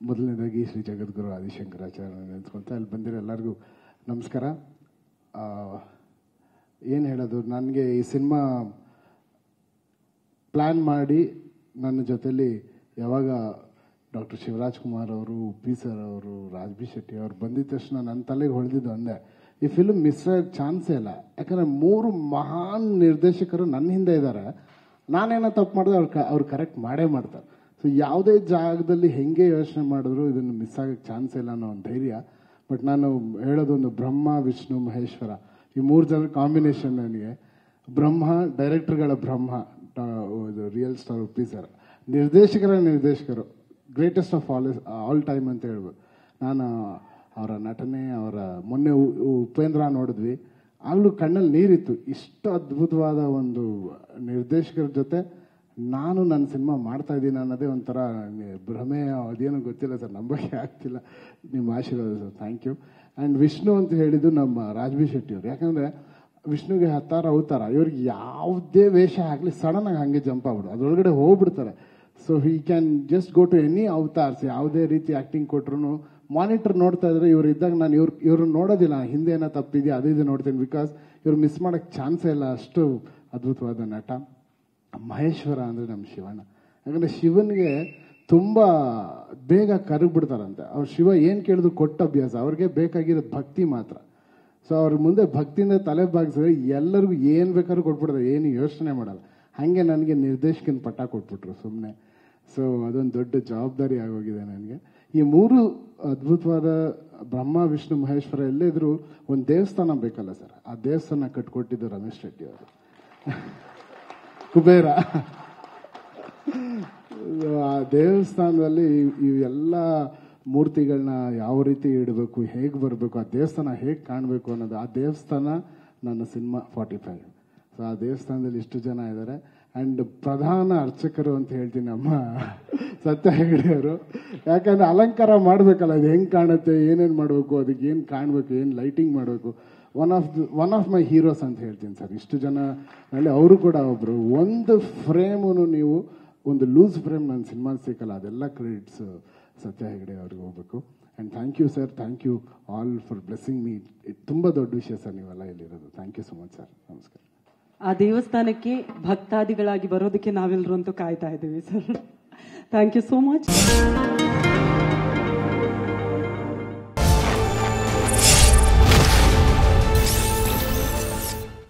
ಮೊದಲನೇದಾಗಿ ಶ್ರೀ ಜಗದ್ಗುರು ಆದಿಶಂಕರಾಚಾರ್ಯ ನೆನೆಸ್ಕೊಂತ ಅಲ್ಲಿ ಬಂದಿರೋ ಎಲ್ಲರಿಗೂ ನಮಸ್ಕಾರ. ಏನು ಹೇಳೋದು, ನನಗೆ ಈ ಸಿನಿಮಾ ಪ್ಲ್ಯಾನ್ ಮಾಡಿ ನನ್ನ ಜೊತೆಲಿ ಯಾವಾಗ ಡಾಕ್ಟರ್ ಶಿವರಾಜ್ ಕುಮಾರ್ ಅವರು, ಪಿ ಸರ್ ಅವರು, ರಾಜ್ ಬಿ ಶೆಟ್ಟಿ ಅವರು ಬಂದಿದ್ದ ತಕ್ಷಣ ನನ್ನ ತಲೆಗೆ ಹೊಳೆದಿದ್ದು ಒಂದೇ, ಈ ಫಿಲ್ಮ್ ಮಿಸ್ ಆಗೋ ಚಾನ್ಸೇ ಇಲ್ಲ. ಯಾಕಂದರೆ 3 ಮಹಾನ್ ನಿರ್ದೇಶಕರು ನನ್ನ ಹಿಂದೆ ಇದ್ದಾರೆ. ನಾನೇನೋ ತಪ್ಪು ಮಾಡಿದ್ರೆ ಅವ್ರು ಕರೆಕ್ಟ್ ಮಾಡೇ ಮಾಡ್ತಾರೆ. ಸೊ ಯಾವುದೇ ಜಾಗದಲ್ಲಿ ಹೆಂಗೆ ಯೋಚನೆ ಮಾಡಿದ್ರು ಇದನ್ನು ಮಿಸ್ ಆಗೋಕ್ಕೆ ಚಾನ್ಸ್ ಇಲ್ಲ ಅನ್ನೋ ಒಂದು ಧೈರ್ಯ. ಬಟ್ ನಾನು ಹೇಳೋದೊಂದು ಬ್ರಹ್ಮ, ವಿಷ್ಣು, ಮಹೇಶ್ವರ ಈ 3 ಜನರ ಕಾಂಬಿನೇಷನ್. ನನಗೆ ಬ್ರಹ್ಮ, ಡೈರೆಕ್ಟರ್ಗಳ ಬ್ರಹ್ಮ, ಇದು ರಿಯಲ್ ಸ್ಟಾರ್ ಪಿ ಸರ್, ನಿರ್ದೇಶಕರು ಗ್ರೇಟೆಸ್ಟ್ ಆಫ್ ಆಲ್ ಟೈಮ್ ಅಂತ ಹೇಳ್ಬೋದು. ನಾನು ಅವರ ನಟನೆ, ಅವರ ಮೊನ್ನೆ ಉಪೇಂದ್ರ ನೋಡಿದ್ವಿ, ಆಗಲೂ ಕಣ್ಣಲ್ಲಿ ನೀರಿತ್ತು. ಇಷ್ಟು ಅದ್ಭುತವಾದ ಒಂದು ನಿರ್ದೇಶಕರ ಜೊತೆ ನಾನು ನನ್ನ ಸಿನಿಮಾ ಮಾಡ್ತಾ ಇದ್ದೀನಿ ಅನ್ನೋದೇ ಒಂಥರ ಭ್ರಮೆ, ಅದೇನೋ ಗೊತ್ತಿಲ್ಲ ಸರ್, ನಂಬಕ್ಕೆ ಆಗ್ತಿಲ್ಲ. ನಿಮ್ಮ ಆಶೀರ್ವಾದ sir, thank you. And Vishnu ಅಂತ ಹೇಳಿದ್ದು ನಮ್ಮ ರಾಜ್ ಬಿ ಶೆಟ್ಟಿ ಅವರು. ಯಾಕಂದರೆ ವಿಷ್ಣುಗೆ 10 ಅವತಾರ, ಇವ್ರಿಗೆ ಯಾವುದೇ ವೇಷ ಆಗಲಿ ಸಡನ್ನಾಗಿ ಹಾಗೆ ಜಂಪ್ ಆಗ್ಬಿಡು, ಅದರೊಳಗಡೆ ಹೋಗ್ಬಿಡ್ತಾರೆ. So he can just go to any avatars. ಯಾವುದೇ ರೀತಿ ಆ್ಯಕ್ಟಿಂಗ್ ಕೊಟ್ಟರು ಮಾನಿಟರ್ ನೋಡ್ತಾ ಇದ್ರೆ ಇವ್ರು ಇದ್ದಾಗ ನಾನು ಇವ್ರನ್ನ ನೋಡೋದಿಲ್ಲ, ಹಿಂದೆ ಏನೋ ತಪ್ಪಿದೆಯಾ ಅದು ಇದು ನೋಡ್ತೀನಿ. ಬಿಕಾಸ್ ಇವ್ರು ಮಿಸ್ ಮಾಡೋಕ್ಕೆ ಚಾನ್ಸೇ ಇಲ್ಲ, ಅಷ್ಟು ಅದ್ಭುತವಾದ ನಟ. ಮಹೇಶ್ವರ ಅಂದರೆ ನಮ್ಮ ಶಿವಣ್ಣ. ಯಾಕಂದರೆ ಶಿವನಿಗೆ ತುಂಬ ಬೇಗ ಕರಗ್ಬಿಡ್ತಾರಂತೆ. ಅವ್ರು ಶಿವ ಏನು ಕೇಳಿದ್ರು ಕೊಟ್ಟ ಅಭ್ಯಾಸ, ಅವ್ರಿಗೆ ಬೇಕಾಗಿರೋದು ಭಕ್ತಿ ಮಾತ್ರ. ಸೊ ಅವ್ರ ಮುಂದೆ ಭಕ್ತಿಯಿಂದ ತಲೆ ಬಾಗಿಸಿದ್ರೆ ಎಲ್ಲರಿಗೂ ಏನು ಬೇಕಾದ್ರೂ ಕೊಟ್ಬಿಡ್ತಾರೆ, ಏನು ಯೋಚನೆ ಮಾಡಲ್ಲ. ಹಾಗೆ ನನಗೆ ನಿರ್ದೇಶಕನ ಪಟ್ಟ ಕೊಟ್ಬಿಟ್ರು ಸುಮ್ಮನೆ. ಸೊ ಅದೊಂದು ದೊಡ್ಡ ಜವಾಬ್ದಾರಿ ಆಗೋಗಿದೆ ನನಗೆ. ಈ 3 ಅದ್ಭುತವಾದ ಬ್ರಹ್ಮ, ವಿಷ್ಣು, ಮಹೇಶ್ವರ ಎಲ್ಲೇದ್ರು ಒಂದು ದೇವಸ್ಥಾನ ಬೇಕಲ್ಲ ಸರ್, ಆ ದೇವಸ್ಥಾನ ಕಟ್ಕೊಟ್ಟಿದ್ದು ರಮೇಶ್ ರೆಡ್ಡಿ ಅವರು, ಕುಬೇರ. ಆ ದೇವಸ್ಥಾನದಲ್ಲಿ ಇವೆಲ್ಲ ಮೂರ್ತಿಗಳನ್ನ ಯಾವ ರೀತಿ ಇಡಬೇಕು, ಹೇಗೆ ಬರಬೇಕು, ಆ ದೇವಸ್ಥಾನ ಹೇಗೆ ಕಾಣಬೇಕು ಅನ್ನೋದು, ಆ ದೇವಸ್ಥಾನ ನನ್ನ ಸಿನಿಮಾ 45. ಸೊ ಆ ದೇವಸ್ಥಾನದಲ್ಲಿ ಇಷ್ಟು ಜನ ಇದ್ದಾರೆ. ಆ್ಯಂಡ್ ಪ್ರಧಾನ ಅರ್ಚಕರು ಅಂತ ಹೇಳ್ತೀನಿ ನಮ್ಮ ಸತ್ಯ ಹೆಗಡೆ ಅವರು. ಯಾಕಂದರೆ ಅಲಂಕಾರ ಮಾಡಬೇಕಲ್ಲ, ಅದು ಹೆಂಗೆ ಕಾಣುತ್ತೆ, ಏನೇನು ಮಾಡಬೇಕು, ಅದಕ್ಕೆ ಏನು ಕಾಣಬೇಕು, ಏನು ಲೈಟಿಂಗ್ ಮಾಡಬೇಕು. ಒನ್ ಆಫ್ ಮೈ ಹೀರೋಸ್ ಅಂತ ಹೇಳ್ತೀನಿ ಸರ್. ಇಷ್ಟು ಜನ ಅಲ್ಲಿ ಅವರು ಕೂಡ ಒಬ್ಬರು. ಒಂದು ಫ್ರೇಮು ನೀವು ಒಂದು ಲೂಸ್ ಫ್ರೇಮ್ ನನ್ನ ಸಿನಿಮಾ ಸಿಕ್ಕಲ್ಲ, ಅದೆಲ್ಲ ಕ್ರೆಡಿಟ್ಸ್ ಸತ್ಯ ಹೆಗಡೆ ಅವ್ರಿಗೆ ಹೋಗ್ಬೇಕು. And thank you sir, thank you all for blessing me. ತುಂಬ ದೊಡ್ಡ ವಿಷಯ ಸರ್ ನೀವೆಲ್ಲ ಇಲ್ಲಿರೋದು. Thank you so much sir, ನಮಸ್ಕಾರ. ಆ ದೇವಸ್ಥಾನಕ್ಕೆ ಭಕ್ತಾದಿಗಳಾಗಿ ಬರೋದಕ್ಕೆ ನಾವೆಲ್ಲರೂ ಅಂತೂ ಕಾಯ್ತಾ ಇದ್ದೀವಿ sir. Thank you so much.